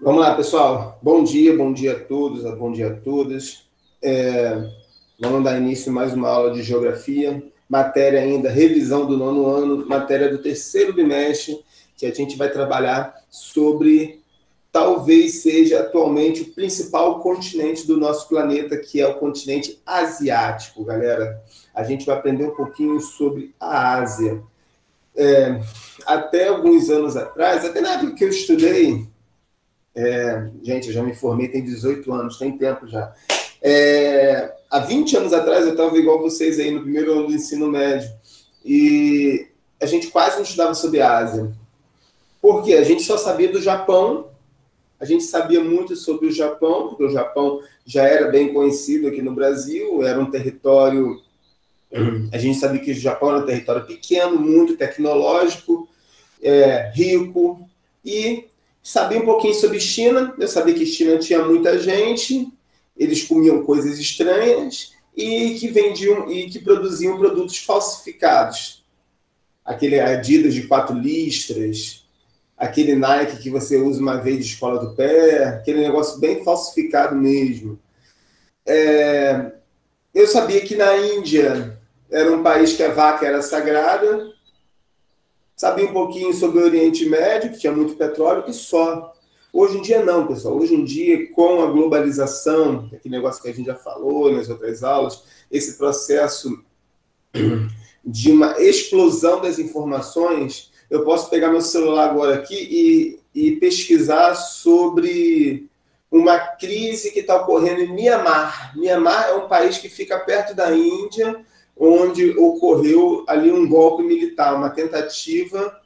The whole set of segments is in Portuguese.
Vamos lá, pessoal. Bom dia a todos, bom dia a todas. Vamos dar início a mais uma aula de geografia, matéria ainda, revisão do 9º ano, matéria do 3º bimestre, que a gente vai trabalhar sobre, talvez seja atualmente o principal continente do nosso planeta, que é o continente asiático, galera. A gente vai aprender um pouquinho sobre a Ásia. Até alguns anos atrás, até na época que eu estudei, gente, eu já me formei, tem 18 anos, tem tempo já. Há 20 anos atrás, eu estava igual vocês aí no primeiro ano do ensino médio, e a gente quase não estudava sobre a Ásia. Por quê? A gente só sabia do Japão, a gente sabia muito sobre o Japão, porque o Japão já era bem conhecido aqui no Brasil, era um território... A gente sabia que o Japão era um território pequeno, muito tecnológico, rico, e sabia um pouquinho sobre China. Eu sabia que China tinha muita gente, eles comiam coisas estranhas e que vendiam e que produziam produtos falsificados. Aquele Adidas de 4 listras, aquele Nike que você usa uma vez de escola do pé, aquele negócio bem falsificado mesmo. Eu sabia que na Índia era um país que a vaca era sagrada. Sabia um pouquinho sobre o Oriente Médio, que tinha muito petróleo, e só. Hoje em dia não, pessoal. Hoje em dia, com a globalização, aquele negócio que a gente já falou nas outras aulas, esse processo de uma explosão das informações, eu posso pegar meu celular agora aqui e pesquisar sobre uma crise que está ocorrendo em Mianmar. Mianmar é um país que fica perto da Índia, onde ocorreu ali um golpe militar, uma tentativa,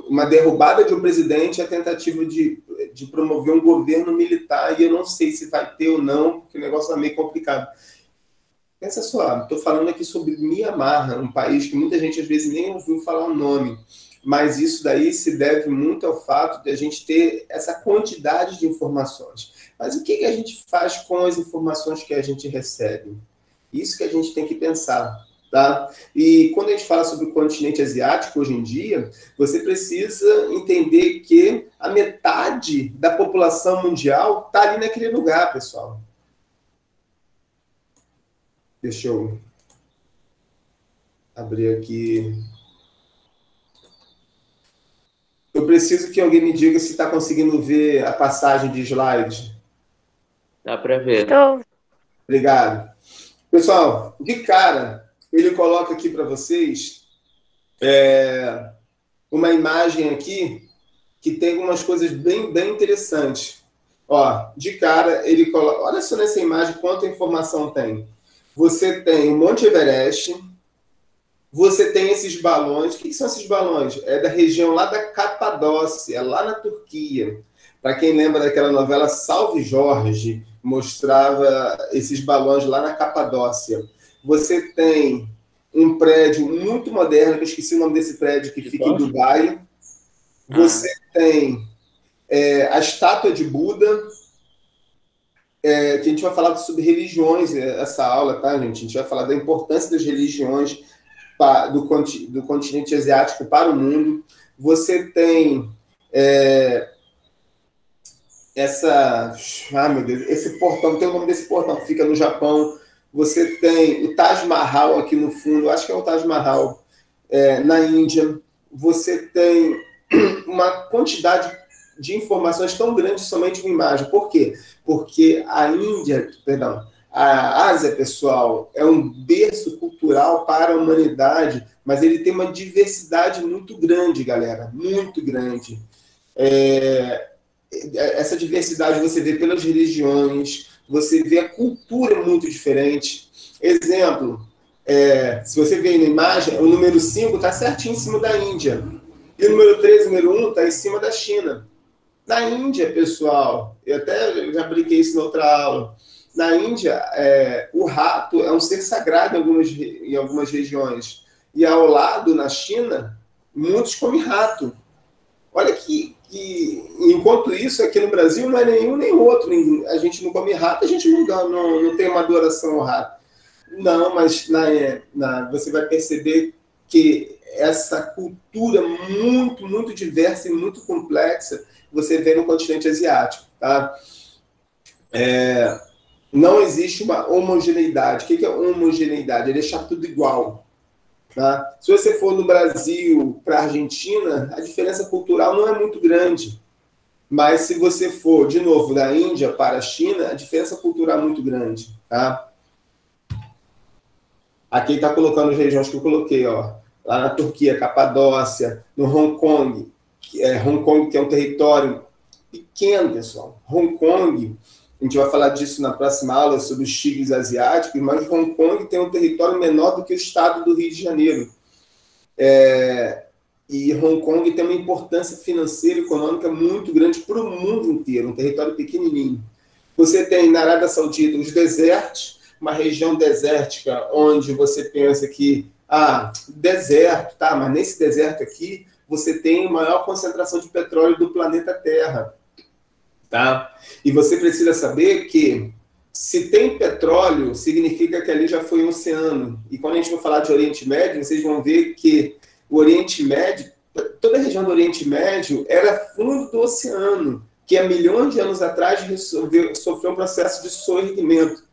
uma derrubada de um presidente, a tentativa de promover um governo militar, e eu não sei se vai ter ou não, porque o negócio é meio complicado. Pensa só, estou falando aqui sobre Mianmar, um país que muita gente às vezes nem ouviu falar o nome, mas isso daí se deve muito ao fato de a gente ter essa quantidade de informações. Mas o que a gente faz com as informações que a gente recebe? Isso que a gente tem que pensar, tá? E quando a gente fala sobre o continente asiático hoje em dia, você precisa entender que a metade da população mundial está ali naquele lugar, pessoal. Deixa eu abrir aqui. Eu preciso que alguém me diga se está conseguindo ver a passagem de slides. Dá para ver. Estou. Obrigado. Pessoal, de cara, ele coloca aqui para vocês uma imagem aqui que tem algumas coisas bem interessantes. Ó, de cara, ele coloca... Olha só nessa imagem quanta informação tem. Você tem o Monte Everest, você tem esses balões. O que são esses balões? É da região lá da Capadócia, é lá na Turquia. Para quem lembra daquela novela Salve Jorge, mostrava esses balões lá na Capadócia. Você tem um prédio muito moderno, que eu esqueci o nome desse prédio, que fica em Dubai. Você tem a estátua de Buda, que a gente vai falar sobre religiões essa aula, tá, gente? A gente vai falar da importância das religiões do continente asiático para o mundo. Você tem meu Deus, esse portão, tem o nome desse portão que fica no Japão. Você tem o Taj Mahal aqui no fundo, acho que é o Taj Mahal, na Índia. Você tem uma quantidade de informações tão grande somente uma imagem. Por quê? Porque a Ásia, pessoal, é um berço cultural para a humanidade, mas ele tem uma diversidade muito grande, galera, muito grande. Essa diversidade você vê pelas religiões, você vê a cultura muito diferente. Exemplo, se você vê na imagem, o número 5 está certinho em cima da Índia. E o número 3 e o número 1 está em cima da China. Na Índia, pessoal, eu até já brinquei isso na outra aula, na Índia, o rato é um ser sagrado em algumas regiões. E ao lado, na China, muitos comem rato. Olha que enquanto isso, aqui no Brasil, não é nenhum nem outro. A gente não come rato, a gente não tem uma adoração ao rato. Não, mas você vai perceber que essa cultura muito, muito diversa e muito complexa que você vê no continente asiático. Tá? Não existe uma homogeneidade. O que é homogeneidade? É deixar tudo igual. Tá? Se você for no Brasil para a Argentina, a diferença cultural não é muito grande. Mas se você for, de novo, da Índia para a China, a diferença cultural é muito grande. Tá? Aqui está colocando as regiões que eu coloquei. Ó. Lá na Turquia, Capadócia, no Hong Kong, que é um território pequeno, pessoal. Hong Kong, a gente vai falar disso na próxima aula, sobre os tigres asiáticos, mas Hong Kong tem um território menor do que o estado do Rio de Janeiro. E Hong Kong tem uma importância financeira e econômica muito grande para o mundo inteiro, um território pequenininho. Você tem na Arábia Saudita os desertos, uma região desértica, onde você pensa que, deserto, tá, mas nesse deserto aqui, você tem a maior concentração de petróleo do planeta Terra. Tá? E você precisa saber que, se tem petróleo, significa que ali já foi um oceano. E quando a gente vai falar de Oriente Médio, vocês vão ver que o Oriente Médio, toda a região do Oriente Médio era fundo do oceano, que há milhões de anos atrás sofreu um processo de soerguimento.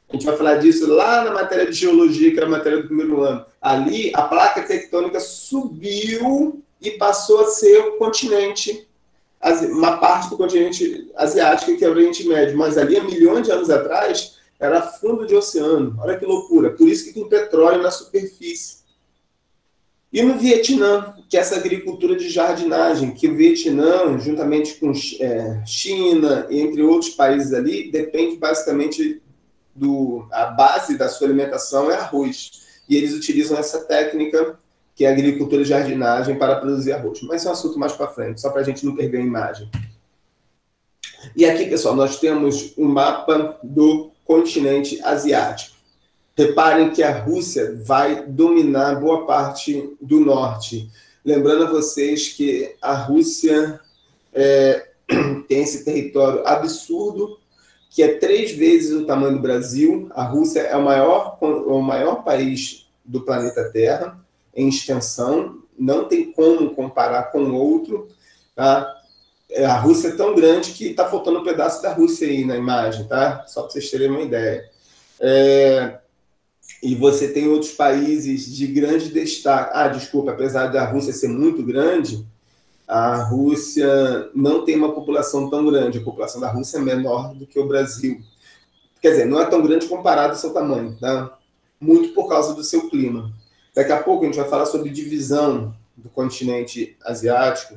A gente vai falar disso lá na matéria de geologia, que era a matéria do primeiro ano. Ali, a placa tectônica subiu e passou a ser o continente, uma parte do continente asiático, que é o Oriente Médio. Mas ali, há milhões de anos atrás, era fundo de oceano. Olha que loucura. Por isso que tem petróleo na superfície. E no Vietnã, que é essa agricultura de jardinagem, que o Vietnã, juntamente com China, entre outros países ali, depende basicamente a base da sua alimentação é arroz. E eles utilizam essa técnica, que é a agricultura de jardinagem, para produzir arroz. Mas isso é um assunto mais para frente, só para a gente não perder a imagem. E aqui, pessoal, nós temos um mapa do continente asiático. Reparem que a Rússia vai dominar boa parte do norte. Lembrando a vocês que a Rússia tem esse território absurdo, que é 3 vezes o tamanho do Brasil. A Rússia é o maior país do planeta Terra, em extensão. Não tem como comparar com outro. Tá? A Rússia é tão grande que está faltando um pedaço da Rússia aí na imagem, tá? Só para vocês terem uma ideia. E você tem outros países de grande destaque. Desculpa, apesar da Rússia ser muito grande, a Rússia não tem uma população tão grande. A população da Rússia é menor do que o Brasil. Quer dizer, não é tão grande comparado ao seu tamanho, tá? Muito por causa do seu clima. Daqui a pouco a gente vai falar sobre divisão do continente asiático,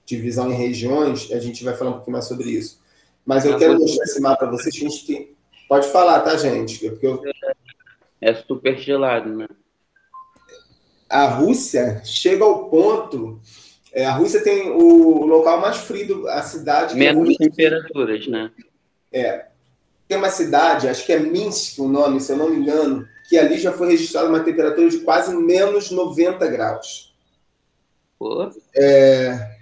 divisão em regiões, e a gente vai falar um pouquinho mais sobre isso. Mas eu quero mostrar esse mapa para vocês. Pode falar, tá, gente? É super gelado, né? A Rússia chega ao ponto... a Rússia tem o local mais frio, a cidade... Menos temperaturas, né? Tem uma cidade, acho que é Minsk o nome, se eu não me engano, que ali já foi registrada uma temperatura de quase menos 90 graus. Pô.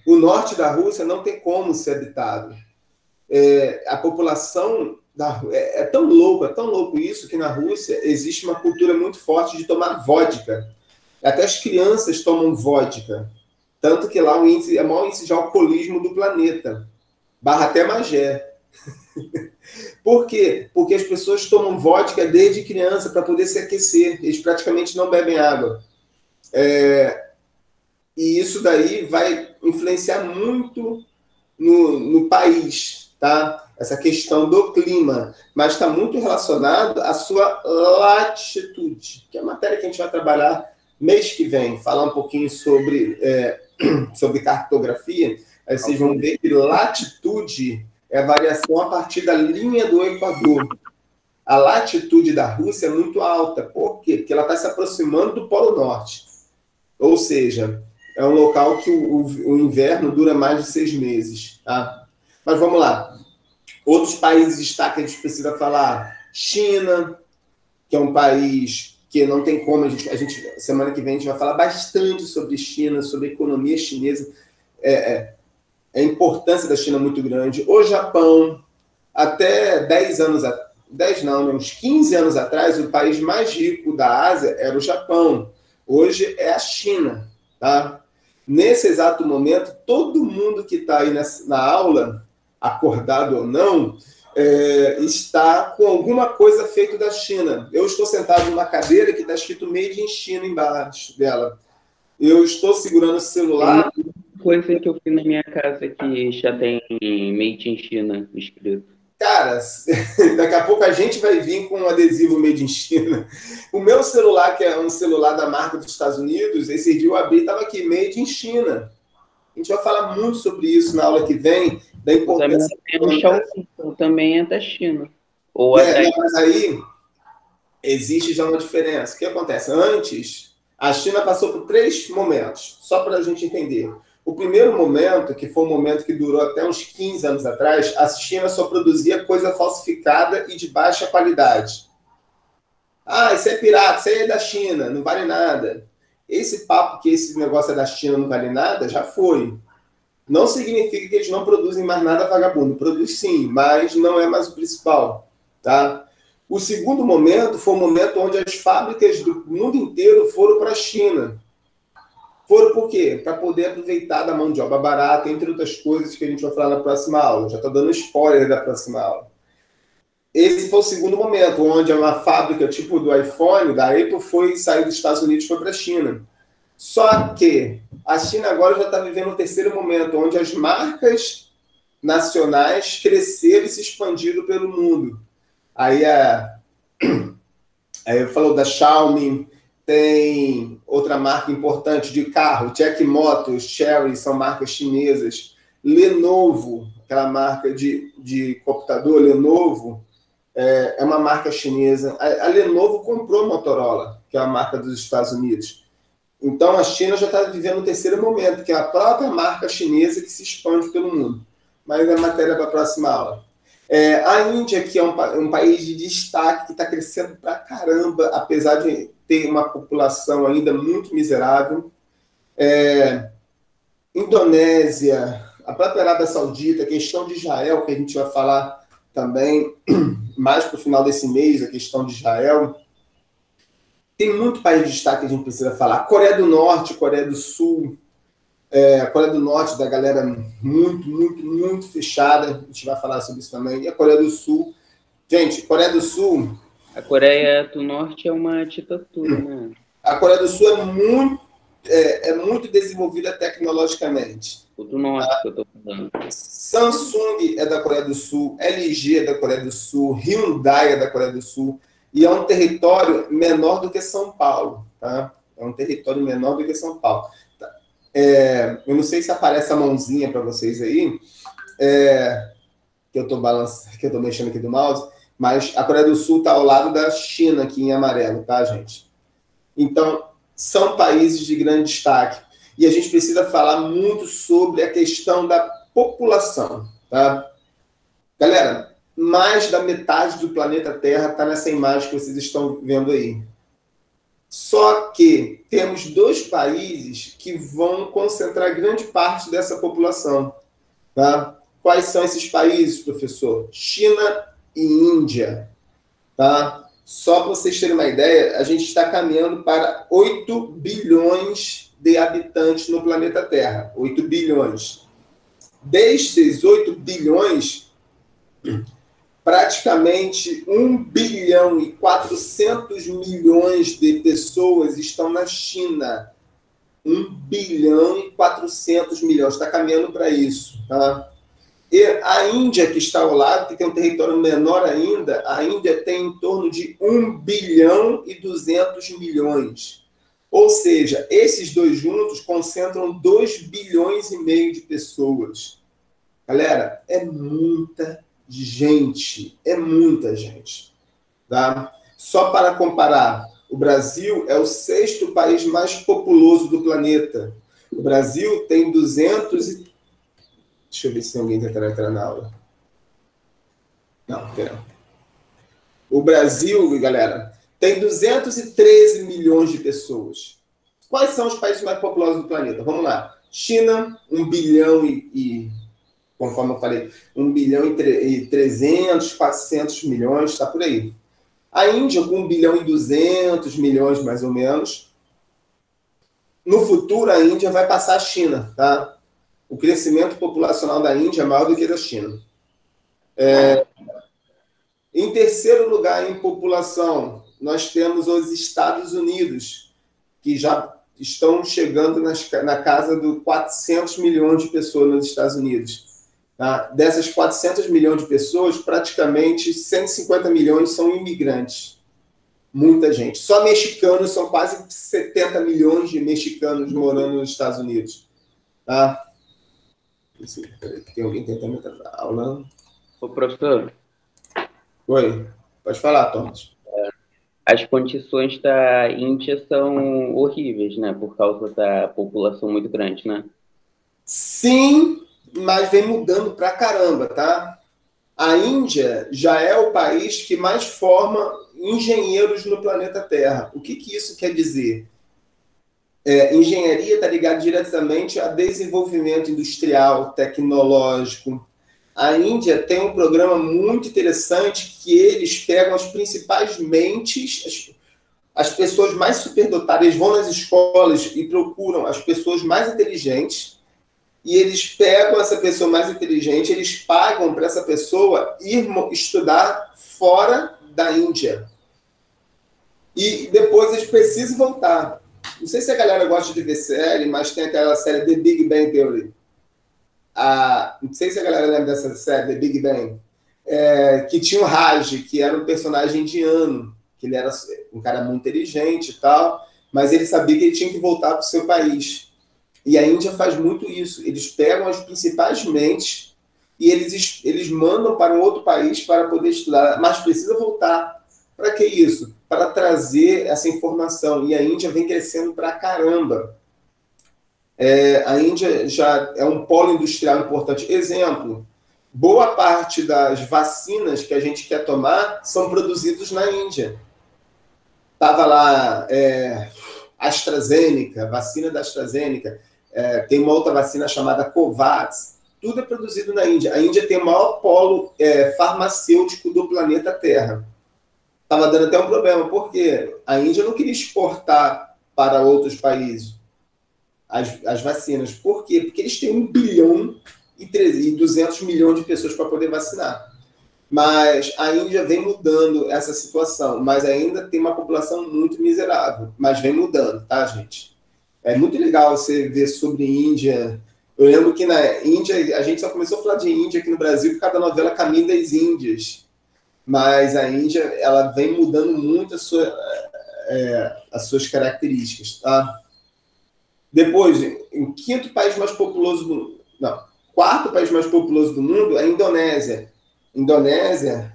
O norte da Rússia não tem como ser habitado. A população... É tão louco isso, que na Rússia existe uma cultura muito forte de tomar vodka. Até as crianças tomam vodka. Tanto que lá é o maior índice de alcoolismo do planeta. Barra até Magé. Por quê? Porque as pessoas tomam vodka desde criança para poder se aquecer. Eles praticamente não bebem água. E isso daí vai influenciar muito no país, tá? Essa questão do clima, mas está muito relacionado à sua latitude, que é a matéria que a gente vai trabalhar mês que vem, falar um pouquinho sobre cartografia. Aí vocês vão ver que latitude é a variação a partir da linha do Equador. A latitude da Rússia é muito alta. Por quê? Porque ela está se aproximando do Polo Norte. Ou seja, é um local que o inverno dura mais de 6 meses. Tá? Mas vamos lá. Outros países destaque que a gente precisa falar. China, que é um país que não tem como. Semana que vem a gente vai falar bastante sobre China, sobre a economia chinesa. A importância da China é muito grande. O Japão, até 10 anos atrás, uns 15 anos atrás, o país mais rico da Ásia era o Japão. Hoje é a China, tá? Nesse exato momento, todo mundo que está aí na aula, acordado ou não, está com alguma coisa feita da China. Eu estou sentado numa cadeira que está escrito Made in China embaixo dela. Eu estou segurando o celular. Tem uma coisa que eu fui na minha casa que já tem Made in China escrito. Cara, daqui a pouco a gente vai vir com um adesivo Made in China. O meu celular, que é um celular da marca dos Estados Unidos, esse dia eu abri, estava aqui, Made in China. A gente vai falar muito sobre isso na aula que vem, da importância. Também é da China. Ou até... Mas aí existe já uma diferença. O que acontece? Antes, a China passou por 3 momentos, só para a gente entender. O primeiro momento, que foi um momento que durou até uns 15 anos atrás, a China só produzia coisa falsificada e de baixa qualidade. Ah, isso é pirata, isso aí é da China, não vale nada. Esse papo que esse negócio é da China, não vale nada, já foi. Não significa que eles não produzem mais nada vagabundo. Produz sim, mas não é mais o principal. Tá? O segundo momento foi o momento onde as fábricas do mundo inteiro foram para a China. Foram por quê? Para poder aproveitar da mão de obra barata, entre outras coisas que a gente vai falar na próxima aula. Já estou dando spoiler da próxima aula. Esse foi o segundo momento, onde uma fábrica tipo do iPhone, da Apple, saiu dos Estados Unidos e foi para a China. Só que a China agora já está vivendo o terceiro momento, onde as marcas nacionais cresceram e se expandiram pelo mundo. Aí eu falo da Xiaomi, tem outra marca importante de carro, Jack Motors, Chery, são marcas chinesas. Lenovo, aquela marca de computador, Lenovo, é uma marca chinesa. A Lenovo comprou a Motorola, que é a marca dos Estados Unidos. Então, a China já está vivendo o terceiro momento, que é a própria marca chinesa que se expande pelo mundo. Mas é matéria para a próxima aula. A Índia, que é um país de destaque, que está crescendo pra caramba, apesar de ter uma população ainda muito miserável. Indonésia, a própria Arábia Saudita, a questão de Israel, que a gente vai falar também mais para o final desse mês, a questão de Israel. Tem muito país de destaque que a gente precisa falar. Coreia do Norte, Coreia do Sul. A Coreia do Norte, da galera muito, muito, muito fechada. A gente vai falar sobre isso também. E a Coreia do Sul. Gente, Coreia do Sul... A Coreia do Norte é uma ditadura, né? A Coreia do Sul é muito desenvolvida tecnologicamente. O do Norte que eu estou falando. Samsung é da Coreia do Sul, LG é da Coreia do Sul, Hyundai é da Coreia do Sul. E é um território menor do que São Paulo, tá? É um território menor do que São Paulo. Eu não sei se aparece a mãozinha para vocês aí, que eu estou mexendo aqui do mouse, mas a Coreia do Sul está ao lado da China, aqui em amarelo, tá, gente? Então, são países de grande destaque. E a gente precisa falar muito sobre a questão da população, tá? Galera, mais da metade do planeta Terra está nessa imagem que vocês estão vendo aí. Só que temos 2 países que vão concentrar grande parte dessa população. Tá? Quais são esses países, professor? China e Índia. Tá? Só para vocês terem uma ideia, a gente está caminhando para 8 bilhões de habitantes no planeta Terra. 8 bilhões. Destes 8 bilhões... praticamente 1 bilhão e 400 milhões de pessoas estão na China. 1 bilhão e 400 milhões. Está caminhando para isso. Tá? E a Índia, que está ao lado, que tem um território menor ainda, a Índia tem em torno de 1 bilhão e 200 milhões. Ou seja, esses 2 juntos concentram 2 bilhões e meio de pessoas. Galera, é muita gente, é muita gente. Tá? Só para comparar, o Brasil é o 6º país mais populoso do planeta. O Brasil tem 200 e... Deixa eu ver se alguém está entrando na aula. Não, tem não. O Brasil, galera, tem 213 milhões de pessoas. Quais são os países mais populosos do planeta? Vamos lá. China, 1 bilhão conforme eu falei, 1 bilhão e 300, 400 milhões, está por aí. A Índia com 1 bilhão e 200 milhões, mais ou menos. no futuro, a Índia vai passar a China, tá? O crescimento populacional da Índia é maior do que da China. Em terceiro lugar em população, nós temos os Estados Unidos, que já estão chegando na casa de 400 milhões de pessoas nos Estados Unidos. Tá? Dessas 400 milhões de pessoas, praticamente 150 milhões são imigrantes. Muita gente. Só mexicanos, são quase 70 milhões de mexicanos morando nos Estados Unidos. Tá? Tem alguém tentando entrar na aula? Ô, professor. Oi, pode falar, Thomas. As condições da Índia são horríveis, né? Por causa da população muito grande, né? Sim, mas vem mudando pra caramba, tá? A Índia já é o país que mais forma engenheiros no planeta Terra. O que isso quer dizer? Engenharia está ligada diretamente a desenvolvimento industrial, tecnológico. A Índia tem um programa muito interessante que eles pegam as principais mentes, as pessoas mais superdotadas, eles vão nas escolas e procuram as pessoas mais inteligentes, e eles pegam essa pessoa mais inteligente, eles pagam para essa pessoa ir estudar fora da Índia. E depois eles precisam voltar. Não sei se a galera gosta de ver série, mas tem aquela série The Big Bang Theory. Não sei se a galera lembra dessa série, The Big Bang, que tinha o Raj, que era um personagem indiano, que ele era um cara muito inteligente e tal, mas ele sabia que ele tinha que voltar para o seu país. E a Índia faz muito isso. Eles pegam as principais mentes e eles mandam para um outro país para poder estudar, mas precisa voltar. Para que isso? Para trazer essa informação. E a Índia vem crescendo pra caramba. A Índia já é um polo industrial importante. Exemplo, boa parte das vacinas que a gente quer tomar são produzidas na Índia. Estava lá AstraZeneca, vacina da AstraZeneca, tem uma outra vacina chamada Covax, tudo é produzido na Índia. A Índia tem o maior polo farmacêutico do planeta Terra. Estava dando até um problema, porque a Índia não queria exportar para outros países as vacinas. Por quê? Porque eles têm 1 bilhão e 200 milhões de pessoas para poder vacinar. Mas a Índia vem mudando essa situação, mas ainda tem uma população muito miserável, mas vem mudando, tá, gente? É muito legal você ver sobre Índia. Eu lembro que na Índia, a gente só começou a falar de Índia aqui no Brasil por causa da novela Caminho das Índias. Mas a Índia, ela vem mudando muito as suas características, tá? Depois, o quarto país mais populoso do mundo é a Indonésia. Indonésia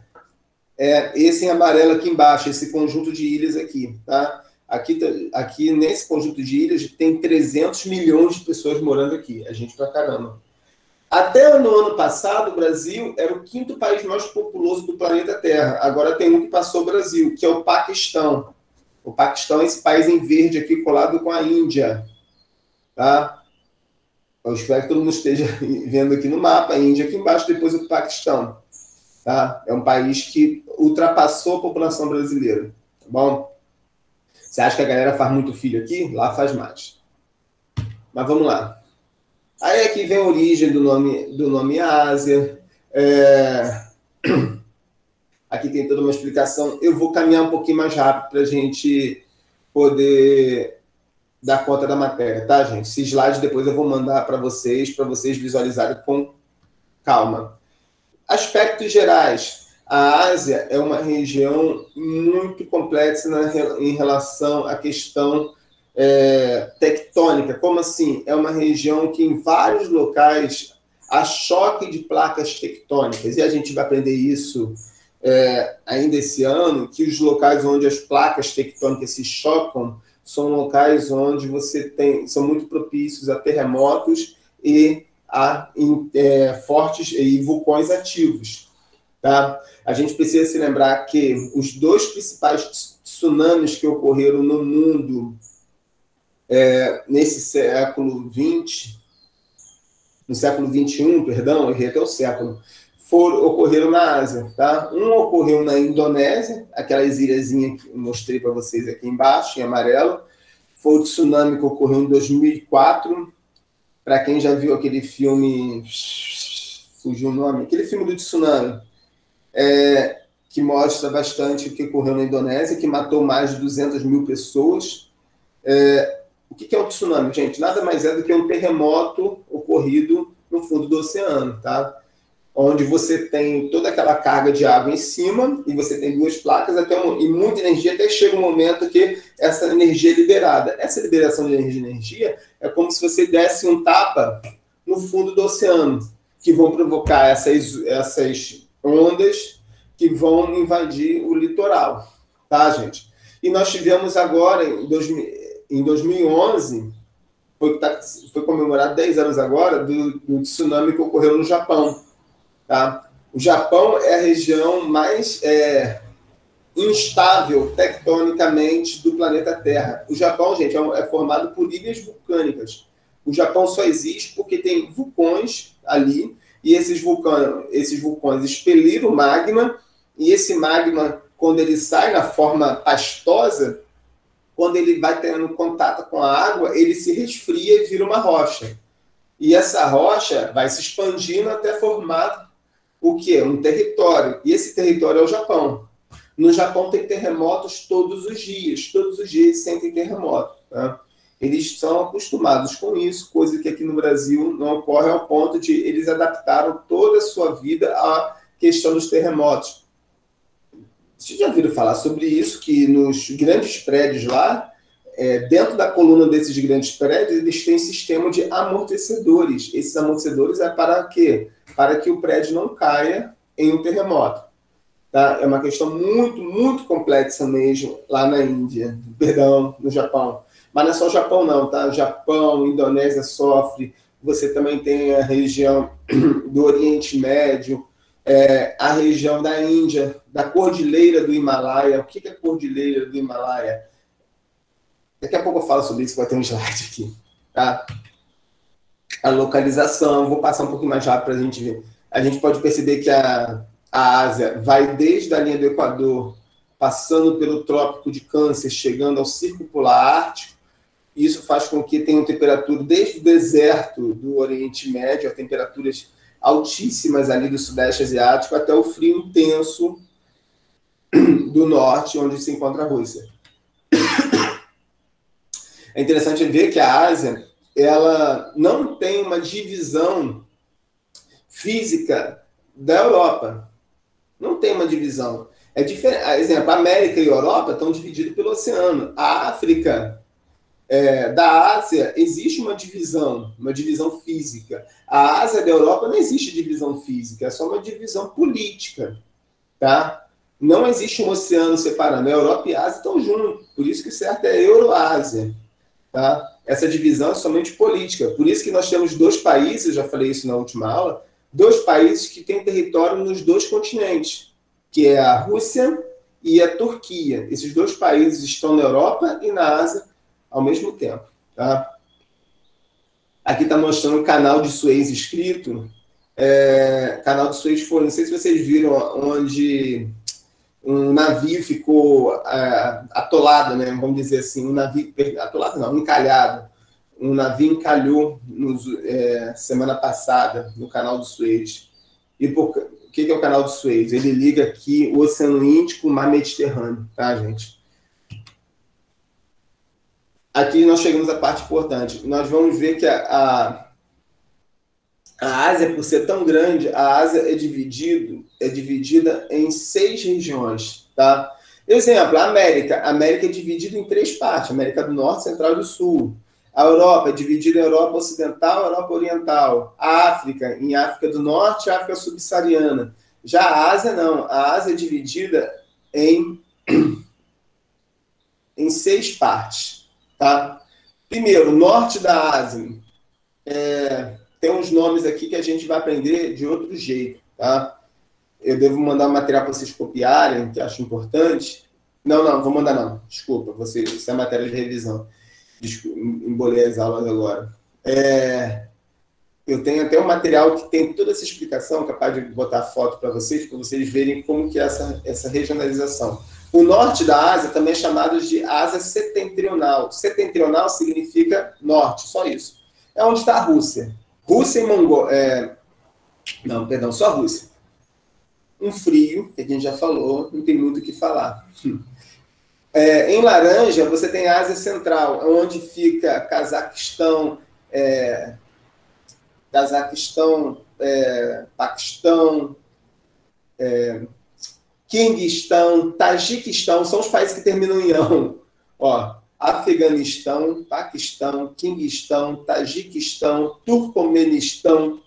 é esse em amarelo aqui embaixo, esse conjunto de ilhas aqui, tá? Aqui nesse conjunto de ilhas tem 300 milhões de pessoas morando aqui, a gente pra caramba. Até no ano passado, o Brasil era o 5º país mais populoso do planeta Terra. Agora tem um que passou o Brasil, que é o Paquistão. O Paquistão é esse país em verde aqui colado com a Índia. Tá? Eu espero que todo mundo esteja vendo aqui no mapa, a Índia aqui embaixo, depois o Paquistão. Tá? É um país que ultrapassou a população brasileira. Tá bom? Você acha que a galera faz muito filho aqui? Lá faz mais. Mas vamos lá. Aí aqui vem a origem do nome Ásia. Aqui tem toda uma explicação. Eu vou caminhar um pouquinho mais rápido para a gente poder dar conta da matéria, tá, gente? Esse slide depois eu vou mandar para vocês visualizarem com calma. Aspectos gerais. A Ásia é uma região muito complexa em relação à questão tectônica. Como assim? É uma região que em vários locais há choque de placas tectônicas. E a gente vai aprender isso ainda esse ano, que os locais onde as placas tectônicas se chocam são locais onde são muito propícios a terremotos e a fortes vulcões ativos. Tá? A gente precisa se lembrar que os 2 principais tsunamis que ocorreram no mundo nesse século XX, no século XXI, perdão, errei até o século, ocorreram na Ásia. Tá? Um ocorreu na Indonésia, aquelas ilhazinhas que eu mostrei para vocês aqui embaixo, em amarelo, foi o tsunami que ocorreu em 2004. Para quem já viu aquele filme, fugiu o nome, aquele filme do tsunami, que mostra bastante o que ocorreu na Indonésia, que matou mais de 200 mil pessoas. O que é um tsunami, gente? Nada mais é do que um terremoto ocorrido no fundo do oceano, tá? Onde você tem toda aquela carga de água em cima e você tem duas placas e muita energia, até chega um momento que essa energia é liberada. Essa liberação de energia é como se você desse um tapa no fundo do oceano, que vão provocar essas ondas que vão invadir o litoral, tá, gente? E nós tivemos agora, em 2011, foi comemorado 10 anos agora, do tsunami que ocorreu no Japão. Tá? O Japão é a região mais instável tectonicamente do planeta Terra. O Japão, gente, é formado por ilhas vulcânicas. O Japão só existe porque tem vulcões ali, e esses vulcões expeliram magma, e esse magma, quando ele sai na forma pastosa, quando ele vai tendo contato com a água, ele se resfria e vira uma rocha. E essa rocha vai se expandindo até formar o quê? Um território. E esse território é o Japão. No Japão tem terremotos todos os dias sentem terremoto. Tá? Eles são acostumados com isso, coisa que aqui no Brasil não ocorre ao ponto de eles adaptaram toda a sua vida à questão dos terremotos. Vocês já ouviram falar sobre isso, que nos grandes prédios lá, dentro da coluna desses grandes prédios, eles têm sistema de amortecedores. Esses amortecedores é para quê? Para que o prédio não caia em um terremoto. Tá? É uma questão muito, muito complexa mesmo lá na Índia, perdão, no Japão. Mas não é só o Japão não, tá? Japão, Indonésia sofre, você também tem a região do Oriente Médio, a região da Índia, da Cordilheira do Himalaia. O que é a Cordilheira do Himalaia? Daqui a pouco eu falo sobre isso, vai ter um slide aqui. Tá? A localização, vou passar um pouquinho mais rápido para a gente ver. A gente pode perceber que a Ásia vai desde a linha do Equador, passando pelo Trópico de Câncer, chegando ao Círculo Polar Ártico. Isso faz com que tenha temperatura desde o deserto do Oriente Médio, a temperaturas altíssimas ali do Sudeste Asiático, até o frio intenso do Norte, onde se encontra a Rússia. É interessante ver que a Ásia ela não tem uma divisão física da Europa. Não tem uma divisão. É diferente. Por exemplo, a América e a Europa estão divididos pelo oceano. A África, da Ásia, existe uma divisão física. A Ásia da Europa não existe divisão física, é só uma divisão política. Tá? Não existe um oceano separando. A Europa e a Ásia estão juntos. Por isso que o certo é Euroásia. Tá? Essa divisão é somente política. Por isso que nós temos dois países, já falei isso na última aula, dois países que têm território nos dois continentes, que é a Rússia e a Turquia. Esses dois países estão na Europa e na Ásia ao mesmo tempo. Tá? Aqui está mostrando o canal de Suez escrito. Canal de Suez foi, não sei se vocês viram, onde um navio ficou atolado, né? Vamos dizer assim, atolado não, encalhado. Um navio encalhou semana passada no canal do Suez. E o que é o canal do Suez? Ele liga aqui o Oceano Índico com o Mar Mediterrâneo, tá, gente? Aqui nós chegamos à parte importante. Nós vamos ver que a Ásia, por ser tão grande, a Ásia é dividida em 6 regiões, tá? Exemplo, a América é dividida em 3 partes, América do Norte, Central e do Sul. A Europa é dividida em Europa Ocidental e Europa Oriental. A África, em África do Norte e África Subsaariana. Já a Ásia, não. A Ásia é dividida em 6 partes, tá? Primeiro, o norte da Ásia. Tem uns nomes aqui que a gente vai aprender de outro jeito, tá? Eu devo mandar um material para vocês copiarem, que acho importante. Não, vou mandar não. Desculpa, isso é matéria de revisão. Desculpa, embolei as aulas agora. Eu tenho até um material que tem toda essa explicação, capaz de botar foto para vocês verem como que é essa regionalização. O norte da Ásia também é chamado de Ásia setentrional. Setentrional significa norte, só isso. É onde está a Rússia. Rússia e Mongólia. Não, perdão, só a Rússia. Um frio, que a gente já falou, não tem muito o que falar. Em laranja, você tem a Ásia Central, onde fica Cazaquistão, Paquistão, Quirguistão, Tajiquistão, são os países que terminam em ão. Ó, Afeganistão, Paquistão, Quirguistão, Tajiquistão, Turcomenistão.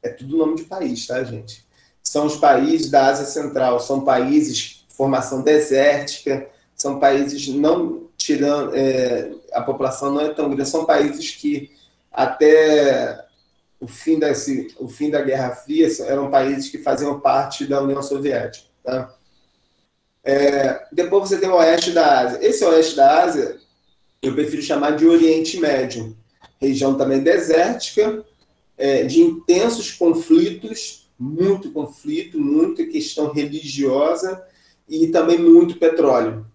É tudo nome de país, tá, gente? São os países da Ásia Central, são países de formação desértica, são países não tirando... a população não é tão grande, são países que até o fim da Guerra Fria eram países que faziam parte da União Soviética. Tá? Depois você tem o Oeste da Ásia. Esse Oeste da Ásia eu prefiro chamar de Oriente Médio. Região também desértica, de intensos conflitos, muito conflito, muita questão religiosa e também muito petróleo.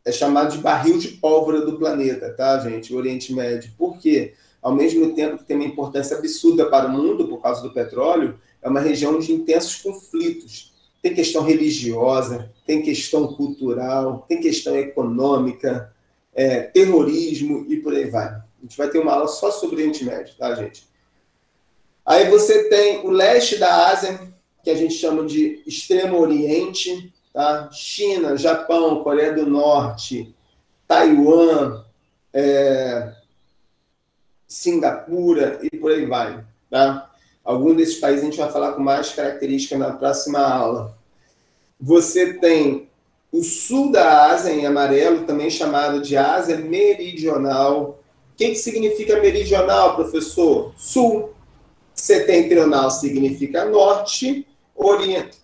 É chamado de barril de pólvora do planeta, tá, gente? O Oriente Médio. Por quê? Ao mesmo tempo que tem uma importância absurda para o mundo por causa do petróleo, é uma região de intensos conflitos. Tem questão religiosa, tem questão cultural, tem questão econômica, terrorismo e por aí vai. A gente vai ter uma aula só sobre o Oriente Médio, tá, gente? Aí você tem o leste da Ásia, que a gente chama de Extremo Oriente, tá? China, Japão, Coreia do Norte, Taiwan, Singapura e por aí vai. Tá? Alguns desses países a gente vai falar com mais características na próxima aula. Você tem o sul da Ásia, em amarelo, também chamado de Ásia Meridional. O que significa meridional, professor? Sul. Setentrional significa norte.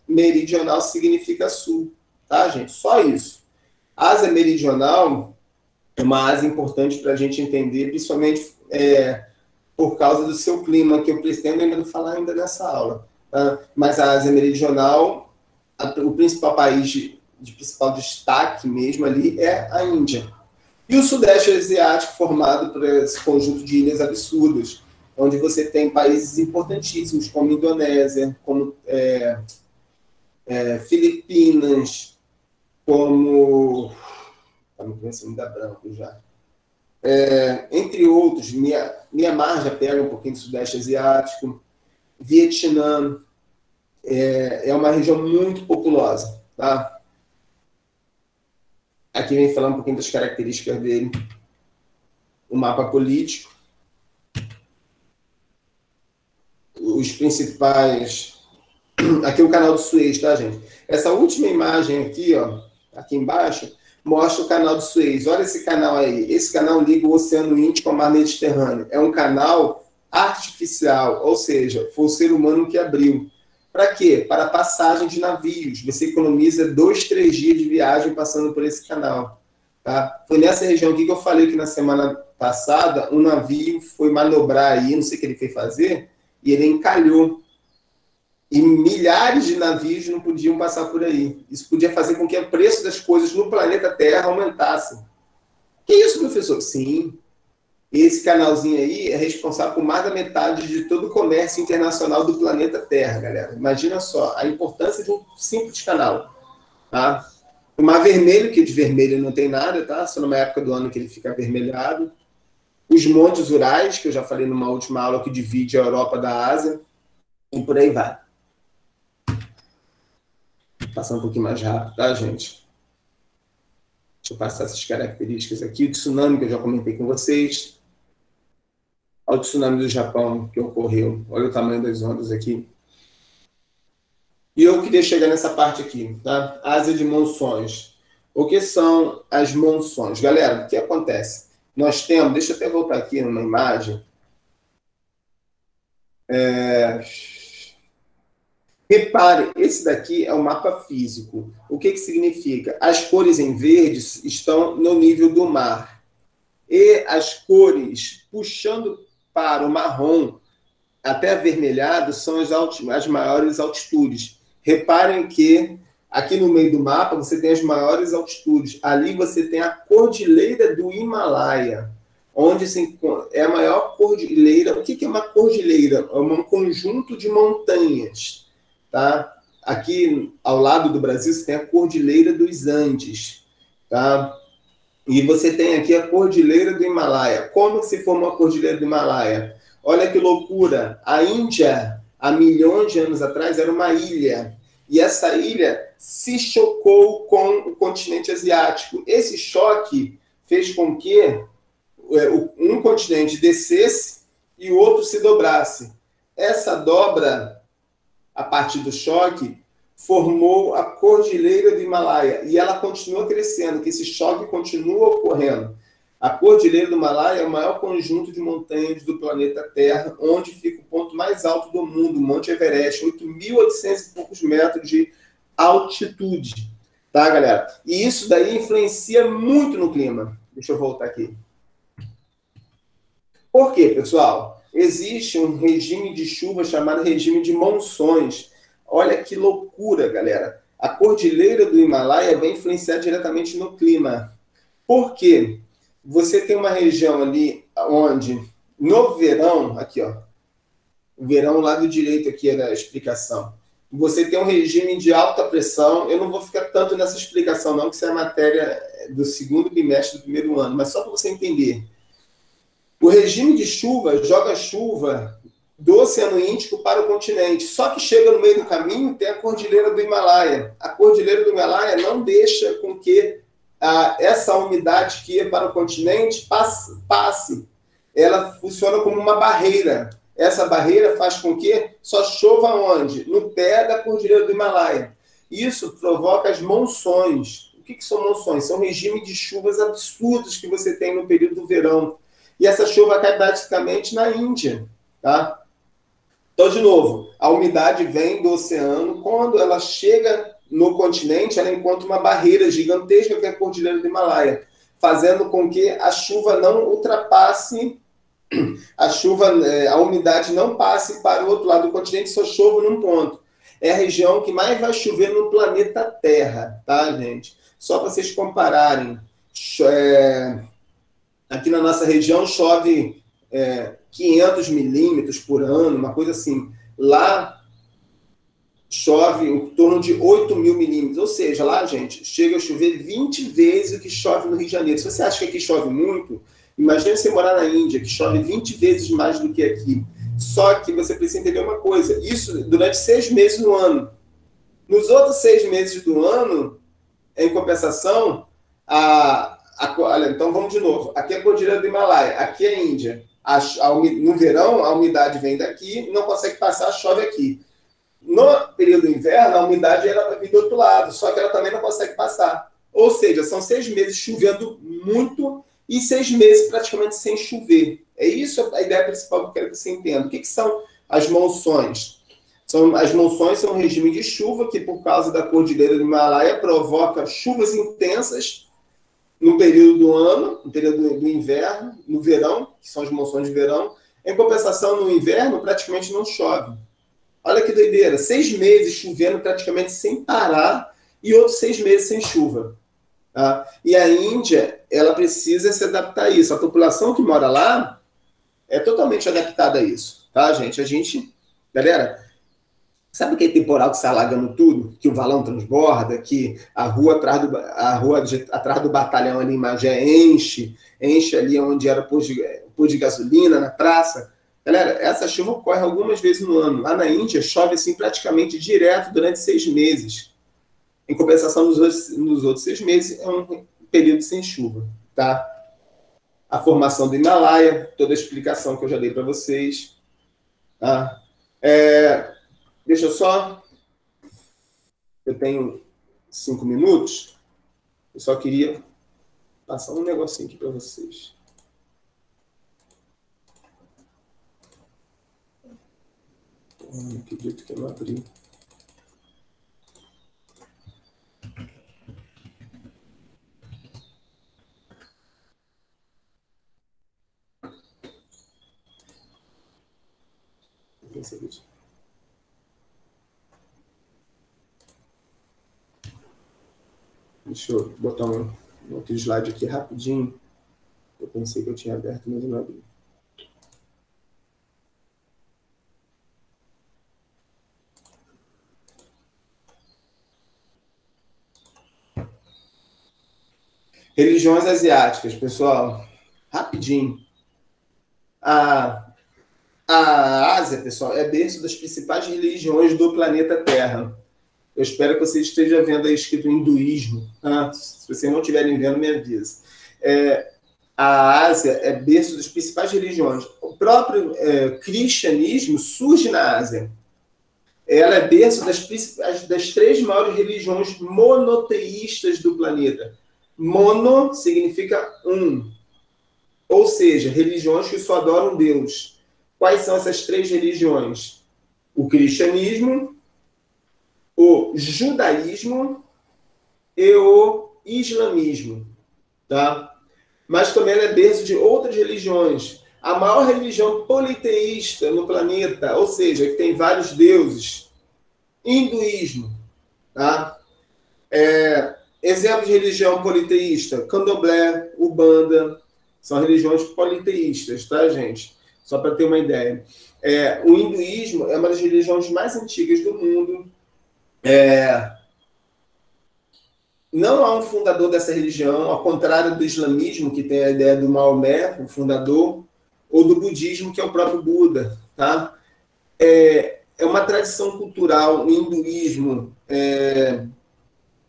Meridional significa sul. Tá, gente? Só isso. Ásia Meridional é uma Ásia importante para a gente entender, principalmente por causa do seu clima, que eu pretendo ainda falar ainda nessa aula. Tá? Mas a Ásia Meridional, o principal país de principal destaque mesmo ali é a Índia. E o Sudeste Asiático, formado por esse conjunto de ilhas absurdas, onde você tem países importantíssimos, como Indonésia, como Filipinas, como... Está me começando a dar branco já. Entre outros, Mianmar já pega um pouquinho do Sudeste Asiático, Vietnã, é uma região muito populosa. Tá? Aqui vem falando um pouquinho das características dele. O mapa político. Os principais... Aqui é o canal do Suez, tá, gente? Essa última imagem aqui, ó, aqui embaixo, mostra o canal do Suez. Olha esse canal aí. Esse canal liga o Oceano Índico ao Mar Mediterrâneo. É um canal artificial, ou seja, foi o ser humano que abriu. Para quê? Para passagem de navios. Você economiza 2, 3 dias de viagem passando por esse canal. Tá? Foi nessa região aqui que eu falei que na semana passada um navio foi manobrar aí, não sei o que ele foi fazer, e ele encalhou. E milhares de navios não podiam passar por aí. Isso podia fazer com que o preço das coisas no planeta Terra aumentasse. Que isso, professor? Sim. Esse canalzinho aí é responsável por mais da metade de todo o comércio internacional do planeta Terra, galera. Imagina só a importância de um simples canal. Tá? O Mar Vermelho, que de vermelho não tem nada, tá? Só numa época do ano que ele fica avermelhado. Os Montes Urais, que eu já falei numa última aula, que divide a Europa da Ásia. E por aí vai. Passar um pouquinho mais rápido, tá, gente? Deixa eu passar essas características aqui. O tsunami, que eu já comentei com vocês. Olha o tsunami do Japão que ocorreu. Olha o tamanho das ondas aqui. E eu queria chegar nessa parte aqui, tá? Ásia de monções. O que são as monções? Galera, o que acontece? Nós temos... Deixa eu até voltar aqui numa imagem. Repare, esse daqui é o mapa físico. O que significa? As cores em verdes estão no nível do mar. E as cores puxando para o marrom até avermelhado são as maiores altitudes. Reparem que Aqui no meio do mapa, você tem as maiores altitudes. Ali você tem a Cordilheira do Himalaia, onde é a maior cordilheira. O que é uma cordilheira? É um conjunto de montanhas. Tá? Aqui, ao lado do Brasil, você tem a Cordilheira dos Andes. Tá? E você tem aqui a Cordilheira do Himalaia. Como se formou a Cordilheira do Himalaia? Olha que loucura! A Índia, há milhões de anos atrás, era uma ilha. E essa ilha se chocou com o continente asiático. Esse choque fez com que um continente descesse e o outro se dobrasse. Essa dobra, a partir do choque, formou a Cordilheira do Himalaia. E ela continua crescendo, que esse choque continua ocorrendo. A Cordilheira do Himalaia é o maior conjunto de montanhas do planeta Terra, onde fica o ponto mais alto do mundo, o Monte Everest, 8.800 e poucos metros de altitude. Tá, galera? E isso daí influencia muito no clima. Deixa eu voltar aqui. Por quê, pessoal? Existe um regime de chuva chamado regime de monções. Olha que loucura, galera. A Cordilheira do Himalaia vai influenciar diretamente no clima. Por quê? Você tem uma região ali onde, no verão, aqui, ó, o verão lado direito aqui era a explicação. Você tem um regime de alta pressão. Eu não vou ficar tanto nessa explicação, não, que isso é matéria do segundo bimestre do primeiro ano, mas só para você entender. O regime de chuva joga chuva do Oceano Índico para o continente. Só que chega no meio do caminho, tem a Cordilheira do Himalaia. A Cordilheira do Himalaia não deixa com que essa umidade que ia para o continente passe. Ela funciona como uma barreira. Essa barreira faz com que só chova onde? No pé da Cordilheira do Himalaia. Isso provoca as monções. O que são monções? São regimes de chuvas absurdos que você tem no período do verão. E essa chuva cai praticamente na Índia. Tá? Então, de novo, a umidade vem do oceano. Quando ela chega no continente, ela encontra uma barreira gigantesca que é a Cordilheira do Himalaia, fazendo com que a chuva não ultrapasse, a umidade não passe para o outro lado do continente, só chova num ponto. É a região que mais vai chover no planeta Terra, tá, gente? Só para vocês compararem. Aqui na nossa região chove 500 milímetros por ano, uma coisa assim. Lá chove em torno de 8 mil milímetros. Ou seja, lá, gente, chega a chover 20 vezes o que chove no Rio de Janeiro. Se você acha que aqui chove muito, imagine você morar na Índia, que chove 20 vezes mais do que aqui. Só que você precisa entender uma coisa. Isso durante 6 meses do ano. Nos outros 6 meses do ano, em compensação, olha, então vamos de novo. Aqui é a Cordilheira do Himalaia, aqui é a Índia. No verão, a umidade vem daqui, não consegue passar, chove aqui. No período do inverno, a umidade ela vai vir do outro lado, só que ela também não consegue passar. Ou seja, são 6 meses chovendo muito e 6 meses praticamente sem chover. É isso a ideia principal que eu quero que você entenda. O que são as monções? As monções são um regime de chuva que, por causa da Cordilheira do Himalaia, provoca chuvas intensas no período do ano, no período do inverno, no verão, que são as monções de verão. Em compensação, no inverno, praticamente não chove. Olha que doideira, 6 meses chovendo praticamente sem parar e outros 6 meses sem chuva. Tá? E a Índia, ela precisa se adaptar a isso. A população que mora lá é totalmente adaptada a isso. Tá, gente? Galera, sabe aquele temporal que está alagando tudo? Que o valão transborda, que a rua atrás do batalhão ali em Magé enche ali onde era o posto de gasolina, na praça. Galera, essa chuva ocorre algumas vezes no ano. Lá na Índia, chove assim praticamente direto durante 6 meses. Em compensação, nos outros 6 meses, é um período sem chuva. Tá? A formação do Himalaia, toda a explicação que eu já dei para vocês. Tá? Deixa eu só... Eu tenho 5 minutos. Eu só queria passar um negocinho aqui para vocês. Não acredito que eu não abri. Deixa eu botar um outro slide aqui rapidinho. Eu pensei que eu tinha aberto, mas eu não abri. Religiões asiáticas, pessoal. Rapidinho. A Ásia, pessoal, é berço das principais religiões do planeta Terra. Eu espero que você esteja vendo aí escrito hinduísmo. Tá? Se vocês não estiverem vendo, me avisa. A Ásia é berço das principais religiões. O próprio cristianismo surge na Ásia. Ela é berço das 3 maiores religiões monoteístas do planeta. Mono significa um. Ou seja, religiões que só adoram Deus. Quais são essas 3 religiões? O cristianismo, o judaísmo e o islamismo. Tá? Mas também ela é berço de outras religiões. A maior religião politeísta no planeta, ou seja, que tem vários deuses, hinduísmo. Tá? Exemplo de religião politeísta, candomblé, umbanda, são religiões politeístas, tá, gente? Só para ter uma ideia. O hinduísmo é uma das religiões mais antigas do mundo. Não há um fundador dessa religião, ao contrário do islamismo, que tem a ideia do Maomé, o fundador, ou do budismo, que é o próprio Buda. Tá? É uma tradição cultural, o hinduísmo,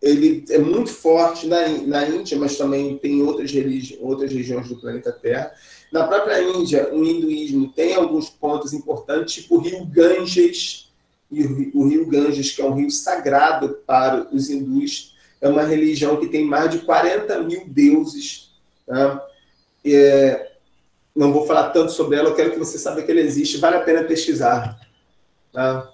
ele é muito forte na Índia, mas também tem outras regiões do planeta Terra. Na própria Índia, o hinduísmo tem alguns pontos importantes, tipo o rio Ganges, e o rio Ganges, que é um rio sagrado para os hindus, é uma religião que tem mais de 40 mil deuses. Tá? Não vou falar tanto sobre ela, eu quero que você saiba que ela existe, vale a pena pesquisar. Tá?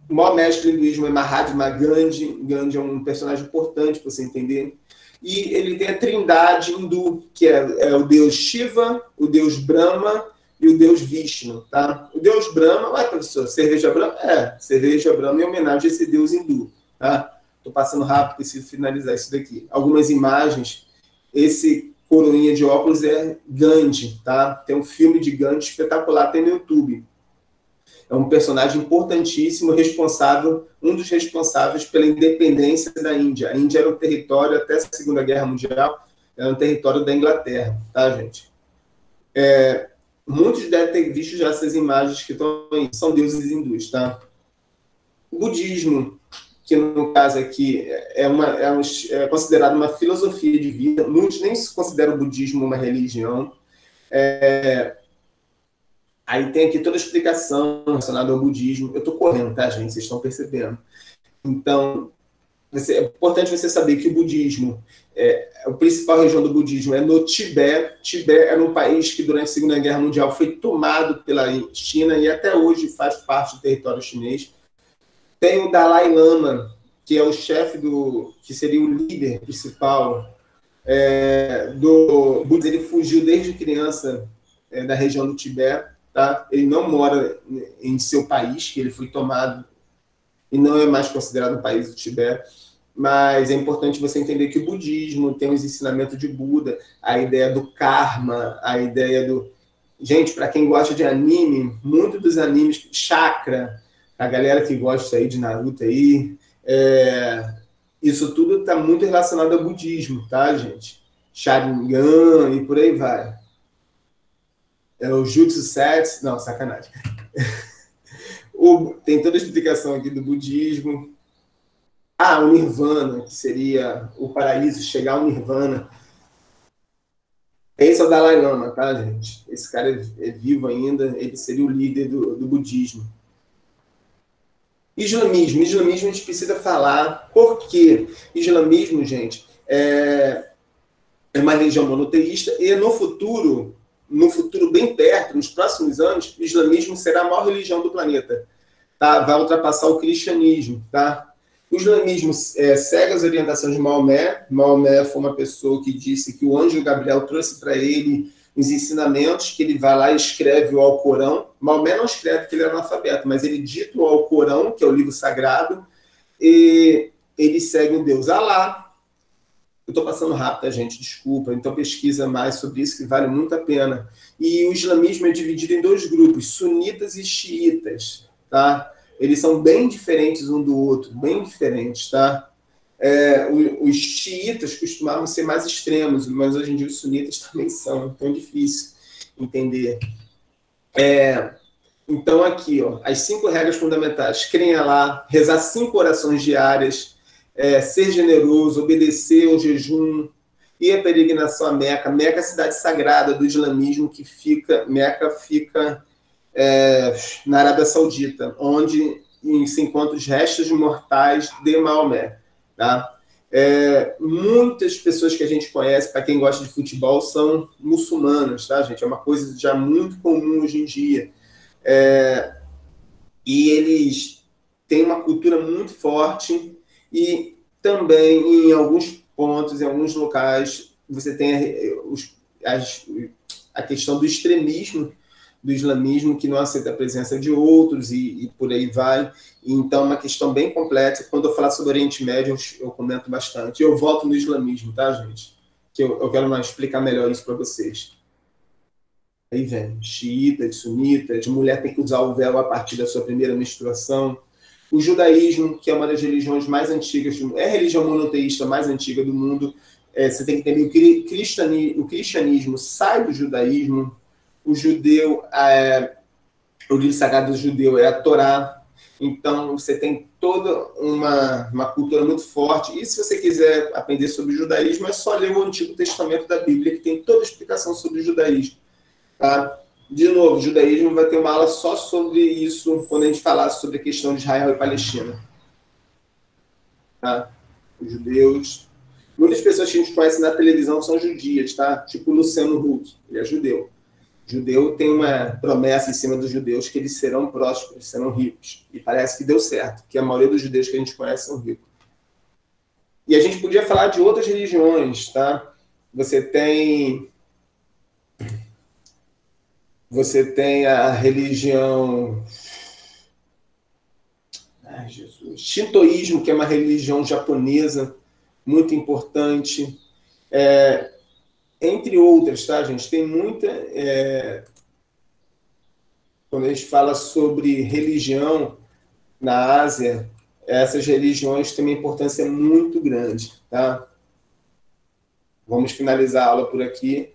O maior mestre do hinduísmo é Mahatma Gandhi. Gandhi é um personagem importante para você entender. E ele tem a trindade hindu, que é o deus Shiva, o deus Brahma e o deus Vishnu. Tá? O deus Brahma, ué, professor, cerveja Brahma? Cerveja Brahma em homenagem a esse deus hindu. Tá? Estou passando rápido, preciso finalizar isso daqui. Algumas imagens. Esse coroinha de óculos é Gandhi. Tá? Tem um filme de Gandhi espetacular, tem no YouTube. É um personagem importantíssimo, um dos responsáveis pela independência da Índia. A Índia era um território, até a Segunda Guerra Mundial, era um território da Inglaterra, tá, gente? Muitos devem ter visto já essas imagens que estão aí, são deuses hindus, tá? O budismo, que no caso aqui é considerado uma filosofia de vida, muitos nem se consideram o budismo uma religião. Aí tem aqui toda a explicação relacionada ao budismo. Eu estou correndo, tá, gente? Vocês estão percebendo. Então, é importante você saber que o budismo, a principal região do budismo é no Tibete. Tibete era um país que, durante a Segunda Guerra Mundial, foi tomado pela China e até hoje faz parte do território chinês. Tem o Dalai Lama, que é o chefe que seria o líder principal do budismo. Ele fugiu desde criança da região do Tibete. Tá? Ele não mora em seu país, que ele foi tomado e não é mais considerado um país do Tibete, mas é importante você entender que o budismo tem os ensinamentos de Buda, a ideia do karma, a ideia do... Gente, para quem gosta de anime, muitos dos animes, chakra, a galera que gosta aí de Naruto aí, isso tudo está muito relacionado ao budismo, tá, gente? Sharingan e por aí vai. O Jutsu Setsu... Não, sacanagem. Tem toda a explicação aqui do budismo. O Nirvana, que seria o paraíso, chegar ao Nirvana. Esse é o Dalai Lama, tá, gente? Esse cara é vivo ainda, ele seria o líder do budismo. Islamismo. Islamismo a gente precisa falar. Por quê? Islamismo, gente, é uma religião monoteísta e no futuro bem perto, nos próximos anos, o islamismo será a maior religião do planeta. Tá? Vai ultrapassar o cristianismo. Tá? O islamismo segue as orientações de Maomé. Maomé foi uma pessoa que disse que o anjo Gabriel trouxe para ele os ensinamentos, que ele vai lá e escreve o Alcorão. Maomé não escreve porque ele era analfabeto, mas ele dita o Alcorão, que é o livro sagrado, e eles seguem o deus Alá. Eu estou passando rápido, gente, desculpa. Então pesquisa mais sobre isso, que vale muito a pena. E o islamismo é dividido em dois grupos, sunitas e xiitas, tá? Eles são bem diferentes um do outro, bem diferentes, tá? Os xiitas costumavam ser mais extremos, mas hoje em dia os sunitas também são, então é difícil entender. Então aqui, ó, as 5 regras fundamentais: crer em Alá, rezar 5 orações diárias, ser generoso, obedecer ao jejum, e a peregrinação a Meca. Meca é a cidade sagrada do islamismo, Meca fica na Arábia Saudita, onde se encontram os restos mortais de Maomé. Tá? Muitas pessoas que a gente conhece, para quem gosta de futebol, são muçulmanas, tá, gente? É uma coisa já muito comum hoje em dia. E eles têm uma cultura muito forte e também em alguns pontos, em alguns locais, você tem a questão do extremismo do islamismo, que não aceita a presença de outros e por aí vai. Então, é uma questão bem complexa. Quando eu falar sobre o Oriente Médio, eu comento bastante. Eu volto no islamismo, tá, gente? Que eu quero explicar melhor isso para vocês. Aí vem xiita, de sunita, de mulher tem que usar o véu a partir da sua primeira menstruação. O judaísmo, que é uma das religiões mais antigas, é a religião monoteísta mais antiga do mundo. Você tem que entender, o cristianismo sai do judaísmo. O judeu, o livro sagrado do judeu é a Torá. Então, você tem toda uma cultura muito forte. E se você quiser aprender sobre o judaísmo, é só ler o Antigo Testamento da Bíblia, que tem toda a explicação sobre o judaísmo. Tá? De novo, o judaísmo vai ter uma aula só sobre isso quando a gente falar sobre a questão de Israel e Palestina. Tá? Os judeus... Muitas pessoas que a gente conhece na televisão são judias, tá? Tipo o Luciano Huck, ele é judeu. O judeu tem uma promessa em cima dos judeus que eles serão prósperos, serão ricos. E parece que deu certo, porque a maioria dos judeus que a gente conhece são ricos. E a gente podia falar de outras religiões, tá? Você tem a religião... Ai, Jesus. Shintoísmo, que é uma religião japonesa muito importante. Entre outras, tá, gente? Tem muita... Quando a gente fala sobre religião na Ásia, essas religiões têm uma importância muito grande, tá? Vamos finalizar a aula por aqui.